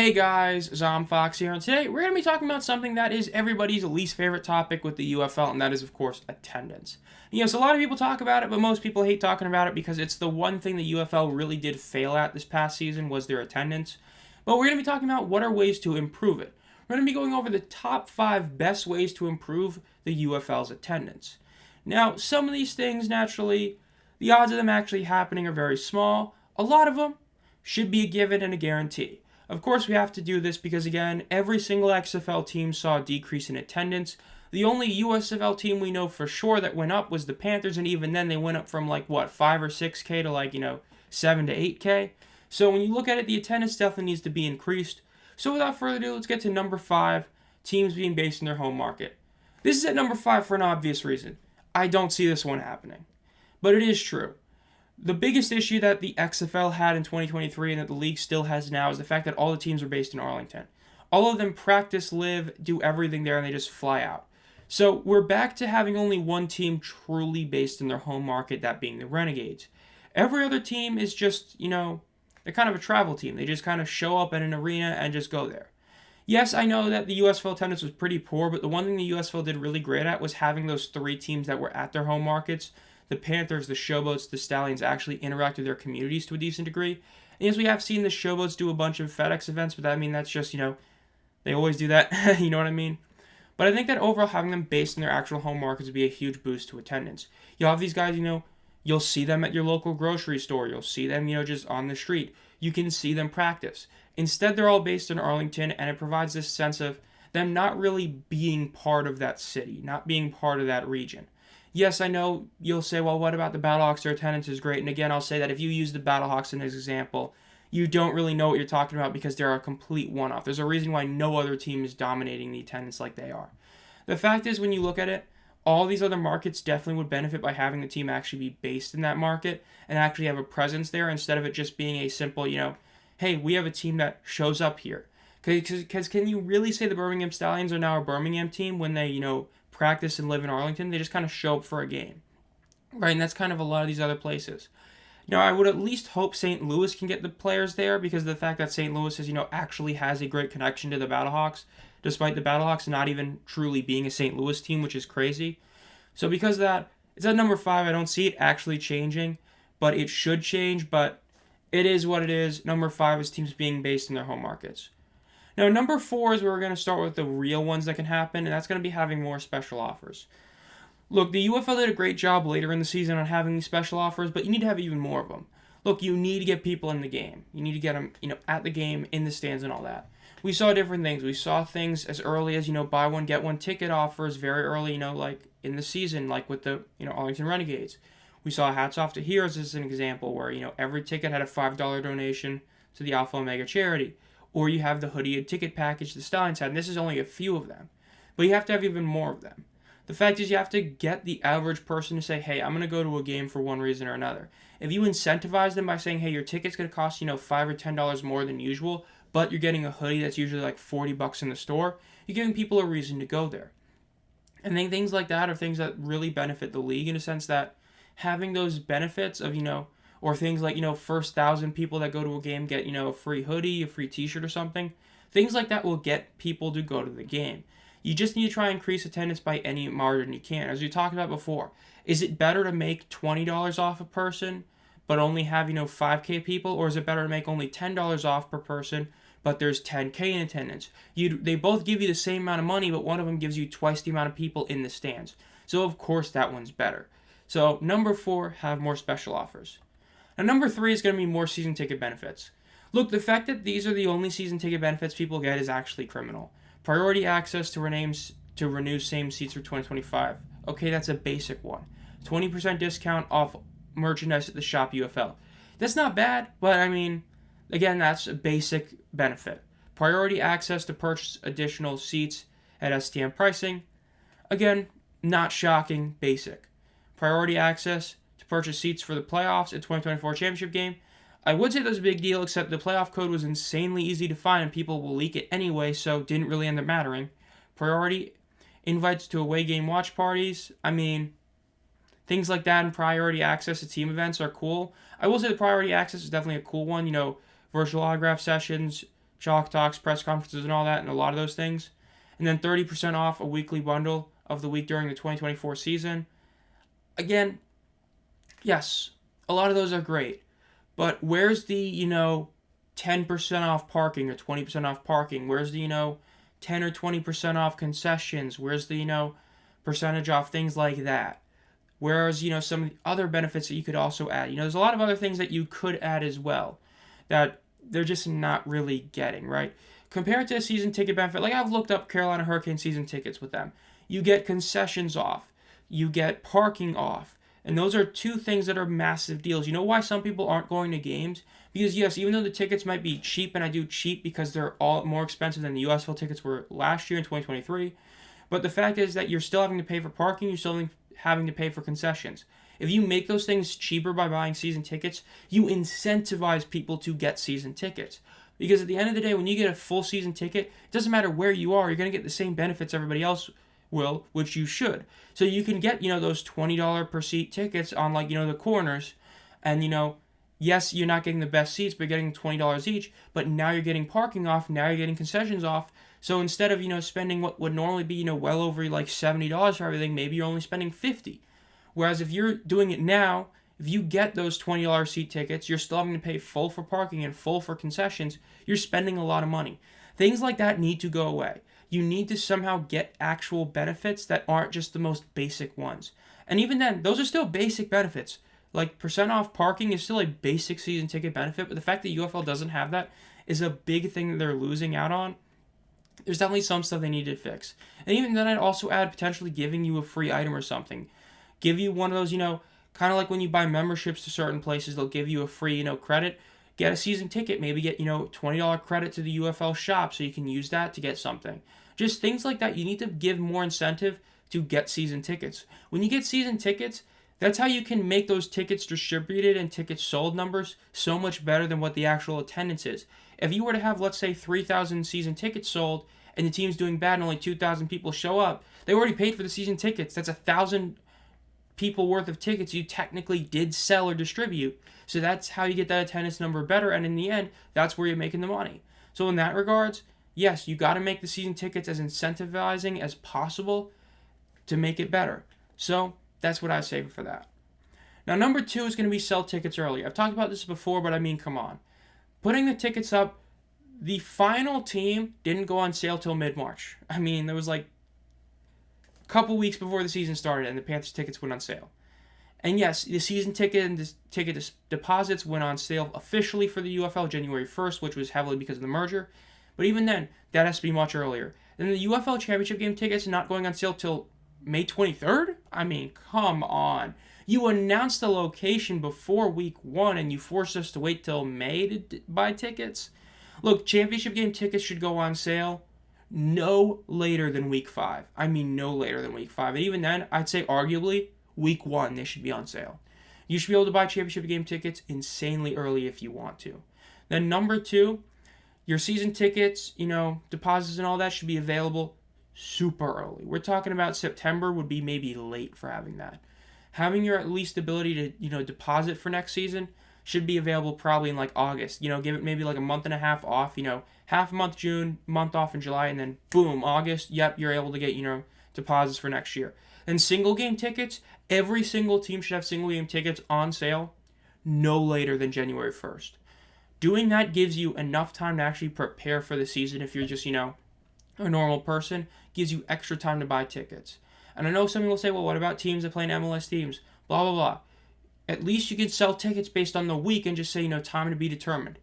Hey guys, Zomfox here, and today we're going to be talking about something that is everybody's least favorite topic with the UFL, and that is, of course, attendance. Yes, a lot of people talk about it, but most people hate talking about it because it's the one thing the UFL really did fail at this past season was their attendance. But we're going to be talking about what are ways to improve it. We're going to be going over the top 5 best ways to improve the UFL's attendance. Now, some of these things, naturally, the odds of them actually happening are very small. A lot of them should be a given and a guarantee. Of course, we have to do this because, again, every single XFL team saw a decrease in attendance. The only USFL team we know for sure that went up was the Panthers, and even then they went up from 5 or 6K to 7 to 8K. So when you look at it, the attendance definitely needs to be increased. So without further ado, let's get to number 5, teams being based in their home market. This is at number 5 for an obvious reason. I don't see this one happening. But it is true. The biggest issue that the XFL had in 2023 and that the league still has now is the fact that all the teams are based in Arlington. All of them practice, live, do everything there, and they just fly out. So we're back to having only one team truly based in their home market, that being the Renegades. Every other team is just, they're kind of a travel team. They just kind of show up at an arena and just go there. Yes, I know that the USFL attendance was pretty poor, but the one thing the USFL did really great at was having those 3 teams that were at their home markets, the Panthers, the Showboats, the Stallions, actually interact with their communities to a decent degree. And yes, we have seen the Showboats do a bunch of FedEx events, but that's just, they always do that. You know what I mean? But I think that overall having them based in their actual home markets would be a huge boost to attendance. You'll have these guys, you'll see them at your local grocery store. You'll see them, just on the street. You can see them practice. Instead, they're all based in Arlington, and it provides this sense of them not really being part of that city, not being part of that region. Yes, I know you'll say, well, what about the Battlehawks? Their attendance is great. And again, I'll say that if you use the Battlehawks in as an example, you don't really know what you're talking about because they're a complete one-off. There's a reason why no other team is dominating the attendance like they are. The fact is, when you look at it, all these other markets definitely would benefit by having the team actually be based in that market and actually have a presence there instead of it just being a simple, hey, we have a team that shows up here. Because can you really say the Birmingham Stallions are now a Birmingham team when they, practice and live in Arlington? They just kind of show up for a game, right? And that's kind of a lot of these other places. Now, I would at least hope St. Louis can get the players there because of the fact that St. Louis is, actually has a great connection to the Battlehawks, despite the Battlehawks not even truly being a St. Louis team, which is crazy. So because of that, it's at number 5. I don't see it actually changing, but it should change, but it is what it is. Number 5 is teams being based in their home markets. Now, number 4 is where we're going to start with the real ones that can happen, and that's going to be having more special offers. Look, the UFL did a great job later in the season on having these special offers, but you need to have even more of them. Look, you need to get people in the game. You need to get them, at the game, in the stands and all that. We saw different things. We saw things as early as, buy one, get one ticket offers very early, like in the season, like with the, Arlington Renegades. We saw Hats Off to Heroes as an example where, every ticket had a $5 donation to the Alpha Omega charity. Or you have the hoodie and ticket package the Stallions had, and this is only a few of them. But you have to have even more of them. The fact is you have to get the average person to say, hey, I'm going to go to a game for one reason or another. If you incentivize them by saying, hey, your ticket's going to cost, $5 or $10 more than usual, but you're getting a hoodie that's usually like $40 in the store, you're giving people a reason to go there. And then things like that are things that really benefit the league in a sense that having those benefits of, or things like, first 1,000 people that go to a game get, a free hoodie, a free t-shirt or something. Things like that will get people to go to the game. You just need to try and increase attendance by any margin you can. As we talked about before, is it better to make $20 off a person but only have, 5K people? Or is it better to make only $10 off per person but there's 10K in attendance? They both give you the same amount of money, but one of them gives you twice the amount of people in the stands. So, of course, that one's better. So, number 4, have more special offers. Now, number 3 is going to be more season ticket benefits. Look, the fact that these are the only season ticket benefits people get is actually criminal. Priority access to renew same seats for 2025. Okay, that's a basic one. 20% discount off merchandise at the shop UFL. That's not bad, but again, that's a basic benefit. Priority access to purchase additional seats at STM pricing. Again, not shocking, basic. Priority access to purchase seats for the playoffs at 2024 championship game. I would say that was a big deal, except the playoff code was insanely easy to find and people will leak it anyway, so didn't really end up mattering. Priority invites to away game watch parties. Things like that and priority access to team events are cool. I will say the priority access is definitely a cool one. Virtual autograph sessions, chalk talks, press conferences, and all that, and a lot of those things. And then 30% off a weekly bundle of the week during the 2024 season. Again, yes, a lot of those are great. But where's the, 10% off parking or 20% off parking? Where's the, 10 or 20% off concessions? Where's the, percentage off things like that? Whereas, some of the other benefits that you could also add. There's a lot of other things that you could add as well that they're just not really getting, right? Compared to a season ticket benefit, like I've looked up Carolina Hurricane season tickets with them. You get concessions off. You get parking off. And those are two things that are massive deals. You know why some people aren't going to games? Because yes, even though the tickets might be cheap, and I do cheap because they're all more expensive than the UFL tickets were last year in 2023, but the fact is that you're still having to pay for parking, you're still having to pay for concessions. If you make those things cheaper by buying season tickets, you incentivize people to get season tickets. Because at the end of the day, when you get a full season ticket, it doesn't matter where you are, you're going to get the same benefits everybody else will, which you should. So you can get, those $20 per seat tickets on the corners, and yes, you're not getting the best seats, but you're getting $20 each, but now you're getting parking off, now you're getting concessions off. So instead of, spending what would normally be, well over $70 for everything, maybe you're only spending $50. Whereas if you're doing it now, if you get those $20 seat tickets, you're still having to pay full for parking and full for concessions, you're spending a lot of money. Things like that need to go away. You need to somehow get actual benefits that aren't just the most basic ones. And even then, those are still basic benefits. Like percent off parking is still a basic season ticket benefit, but the fact that UFL doesn't have that is a big thing that they're losing out on. There's definitely some stuff they need to fix. And even then, I'd also add potentially giving you a free item or something. Give you one of those, kind of like when you buy memberships to certain places, they'll give you a free, credit. Get a season ticket, maybe get, $20 credit to the UFL shop so you can use that to get something. Just things like that. You need to give more incentive to get season tickets. When you get season tickets, that's how you can make those tickets distributed and tickets sold numbers so much better than what the actual attendance is. If you were to have, let's say, 3,000 season tickets sold and the team's doing bad and only 2,000 people show up, they already paid for the season tickets. That's 1,000 people worth of tickets you technically did sell or distribute. So that's how you get that attendance number better, and in the end, that's where you're making the money. So in that regards, yes, you got to make the season tickets as incentivizing as possible to make it better. So that's what I say for that. Now, number 2 is going to be sell tickets early. I've talked about this before, but I mean, come on. Putting the tickets up, the final team didn't go on sale till mid-March. I mean, there was a couple weeks before the season started, and the Panthers tickets went on sale. And yes, the season ticket and the ticket deposits went on sale officially for the UFL January 1st, which was heavily because of the merger. But even then, that has to be much earlier. Then the UFL Championship game tickets not going on sale till May 23rd? I mean, come on. You announced the location before week 1, and you forced us to wait till May to buy tickets? Look, championship game tickets should go on sale no later than week 5. I mean, no later than week 5. And even then, I'd say arguably, week 1, they should be on sale. You should be able to buy championship game tickets insanely early if you want to. Then number 2, your season tickets, deposits and all that should be available super early. We're talking about September would be maybe late for having that. Having your at least ability to, deposit for next season should be available probably in August. Give it maybe a month and a half off, half a month June, month off in July, and then boom, August, yep, you're able to get, deposits for next year. And single game tickets, every single team should have single game tickets on sale no later than January 1st. Doing that gives you enough time to actually prepare for the season if you're just, a normal person, gives you extra time to buy tickets. And I know some people say, well, what about teams that play in MLS teams? Blah, blah, blah. At least you can sell tickets based on the week and just say, time to be determined.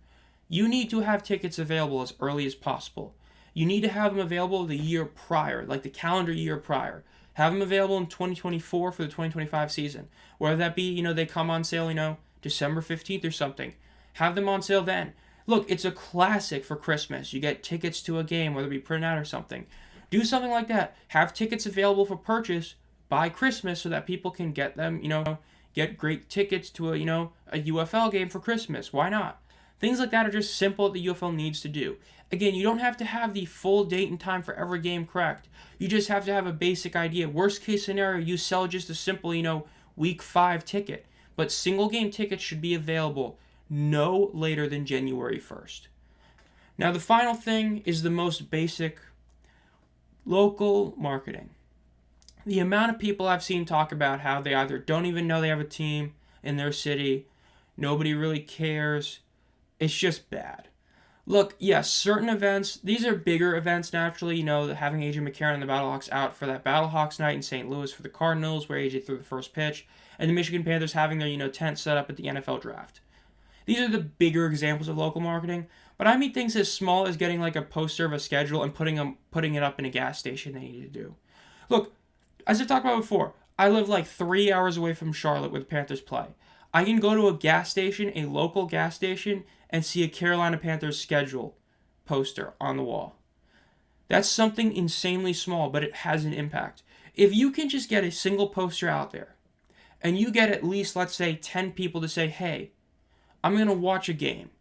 You need to have tickets available as early as possible. You need to have them available the year prior, like the calendar year prior. Have them available in 2024 for the 2025 season. Whether that be, they come on sale, December 15th or something. Have them on sale then. Look, it's a classic for Christmas. You get tickets to a game, whether it be printed out or something. Do something like that. Have tickets available for purchase by Christmas so that people can get them, get great tickets to a UFL game for Christmas. Why not? Things like that are just simple that the UFL needs to do. Again, you don't have to have the full date and time for every game correct. You just have to have a basic idea. Worst case scenario, you sell just a simple, week 5 ticket. But single game tickets should be available no later than January 1st. Now, the final thing is the most basic: local marketing. The amount of people I've seen talk about how they either don't even know they have a team in their city, nobody really cares, it's just bad. Look, yes, certain events, these are bigger events naturally, having AJ McCarron and the Battlehawks out for that Battlehawks night in St. Louis for the Cardinals where AJ threw the first pitch, and the Michigan Panthers having their, tent set up at the NFL draft. These are the bigger examples of local marketing, but I mean things as small as getting like a poster of a schedule and putting it up in a gas station they need to do. Look, as I talked about before, I live like 3 hours away from Charlotte where the Panthers play. I can go to a gas station, a local gas station, and see a Carolina Panthers schedule poster on the wall. That's something insanely small, but it has an impact. If you can just get a single poster out there, and you get at least, let's say, 10 people to say, hey, I'm going to watch a game.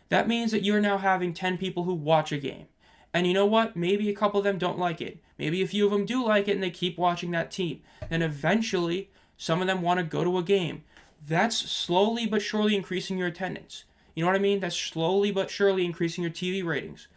That means that you're now having 10 people who watch a game. And you know what? Maybe a couple of them don't like it. Maybe a few of them do like it and they keep watching that team. Then eventually, some of them want to go to a game. That's slowly but surely increasing your attendance. You know what I mean? That's slowly but surely increasing your TV ratings.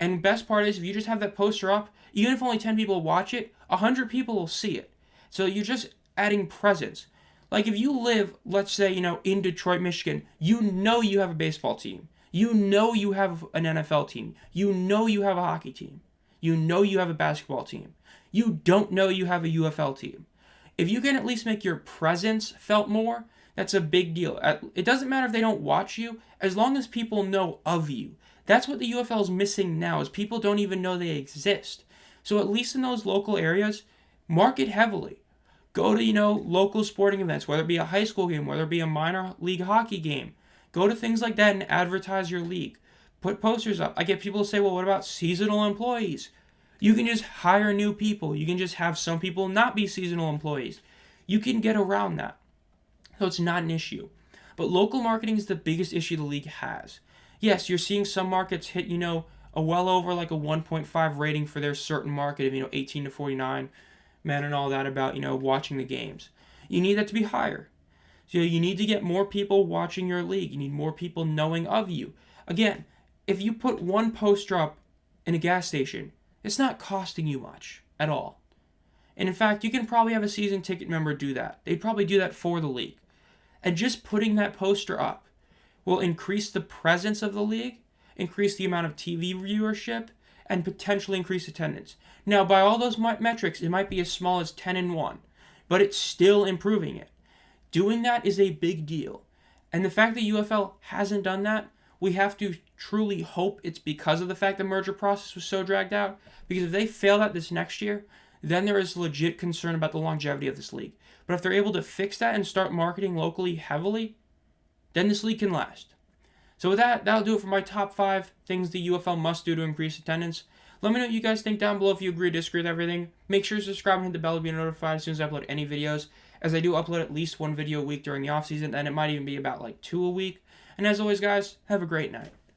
And best part is, if you just have that poster up, even if only 10 people watch it, 100 people will see it. So you're just adding presence. Like if you live, let's say, in Detroit, Michigan, you have a baseball team. You have an NFL team. You have a hockey team. You have a basketball team. You don't know you have a UFL team. If you can at least make your presence felt more, that's a big deal. It doesn't matter if they don't watch you, as long as people know of you. That's what the UFL is missing now, is people don't even know they exist. So at least in those local areas, market heavily. Go to, local sporting events, whether it be a high school game, whether it be a minor league hockey game. Go to things like that and advertise your league. Put posters up. I get people to say, well, what about seasonal employees? You can just hire new people. You can just have some people not be seasonal employees. You can get around that. So it's not an issue. But local marketing is the biggest issue the league has. Yes, you're seeing some markets hit, a well over like a 1.5 rating for their certain market of, 18 to 49 men and all that about, watching the games. You need that to be higher. So you need to get more people watching your league. You need more people knowing of you. Again, if you put one poster up in a gas station, it's not costing you much at all. And in fact, you can probably have a season ticket member do that. They'd probably do that for the league. And just putting that poster up will increase the presence of the league, increase the amount of TV viewership, and potentially increase attendance. Now, by all those metrics, it might be as small as 10-1, but it's still improving it. Doing that is a big deal. And the fact that UFL hasn't done that, we have to truly hope it's because of the fact the merger process was so dragged out. Because if they fail that this next year, then there is legit concern about the longevity of this league. But if they're able to fix that and start marketing locally heavily, then this league can last. So with that, that'll do it for my top 5 things the UFL must do to increase attendance. Let me know what you guys think down below if you agree or disagree with everything. Make sure to subscribe and hit the bell to be notified as soon as I upload any videos, as I do upload at least one video a week during the off season, and it might even be about like 2 a week. And as always, guys, have a great night.